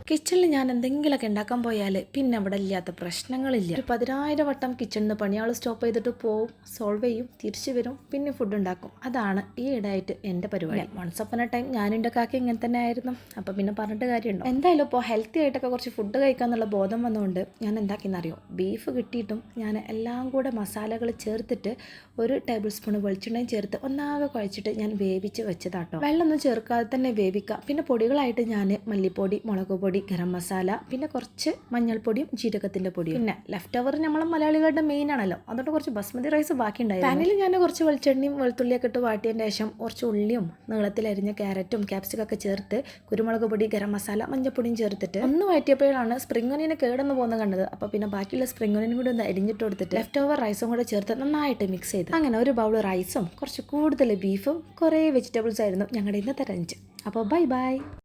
കിച്ചണിൽ ഞാൻ എന്തെങ്കിലുമൊക്കെ ഉണ്ടാക്കാൻ പോയാൽ പിന്നെ അവിടെ ഇല്ലാത്ത പ്രശ്നങ്ങളില്ല. ഒരു 10,000 വട്ടം കിച്ചണിൽ നിന്ന് പണിയാൾ സ്റ്റോപ്പ് ചെയ്തിട്ട് പോവും, സോൾവ് ചെയ്യും, തിരിച്ചു വരും, പിന്നെ ഫുഡ് ഉണ്ടാക്കും. അതാണ് ഈ ഇടയായിട്ട് എൻ്റെ പരിപാടി. വൺസ് അപ്പൻ എ ടൈം ഞാനെൻ്റെ കാക്കി ഇങ്ങനെ തന്നെ ആയിരുന്നു. അപ്പോൾ പിന്നെ പറഞ്ഞിട്ട് കാര്യമുണ്ടോ. എന്തായാലും ഇപ്പോൾ ഹെൽത്തി ആയിട്ടൊക്കെ കുറച്ച് ഫുഡ് കഴിക്കാമെന്നുള്ള ബോധം വന്നുകൊണ്ട് ഞാൻ എന്താക്കിയെന്നറിയോ, ബീഫ് കിട്ടിയിട്ടും ഞാൻ എല്ലാം കൂടെ മസാലകൾ ചേർത്തിട്ട് 1 ടേബിൾ സ്പൂൺ വെളിച്ചെണ്ണയും ചേർത്ത് ഒന്നാകെ കുഴച്ചിട്ട് ഞാൻ വേവിച്ച് വെച്ചതാട്ടോ. വെള്ളമൊന്നും ചേർക്കാതെ തന്നെ വേവിക്കുക. പിന്നെ പൊടികളായിട്ട് ഞാൻ മല്ലിപ്പൊടി, മുളക് പൊടി, ഗരം മസാല, പിന്നെ കുറച്ച് മഞ്ഞൾപ്പൊടിയും ജീരകത്തിൻ്റെ പൊടിയും. പിന്നെ ലെഫ്റ്റ് ഓവർ നമ്മളെ മലയാളികളുടെ മെയിൻ ആണല്ലോ, അതുകൊണ്ട് കുറച്ച് ബസ്മതി റൈസ് ബാക്കി ഉണ്ടായിരുന്നു. പാനിൽ ഞാൻ കുറച്ച് വെളിച്ചെണ്ണയും വെളുത്തുള്ളിയൊക്കെ ഇട്ട് വാട്ടിയതിൻ്റെ ശേഷം കുറച്ച് ഉള്ളിയും നീളത്തിലരിഞ്ഞ ക്യാരറ്റും ക്യാപ്സിക്കൊക്കെ ചേർത്ത് കുരുമുളക് പൊടി, ഗരം മസാല, മഞ്ഞൾപ്പൊടിയും ചേർത്തിട്ട് ഒന്ന് വഴറ്റിയപ്പോഴാണ് സ്പ്രിംഗ് ഒനിയനെ കേടന്ന് പോകുന്നത് കണ്ടത്. അപ്പോൾ പിന്നെ ബാക്കിയുള്ള സ്പ്രിംഗ് ഒനിയനും കൂടി ഒന്ന് അരിഞ്ഞിട്ട് കൊടുത്തിട്ട് ലെഫ്റ്റ് ഓവർ റൈസും കൂടെ ചേർത്ത് നന്നായിട്ട് മിക്സ് ചെയ്ത് അങ്ങനെ ഒരു ബൗൾ റൈസും കുറച്ച് കൂടുതൽ ബീഫും കുറേ വെജിറ്റബിൾസ് ആയിരുന്നു ഞങ്ങളുടെ ഇന്നത്തെ ലഞ്ച്. അപ്പോൾ ബൈ ബൈ.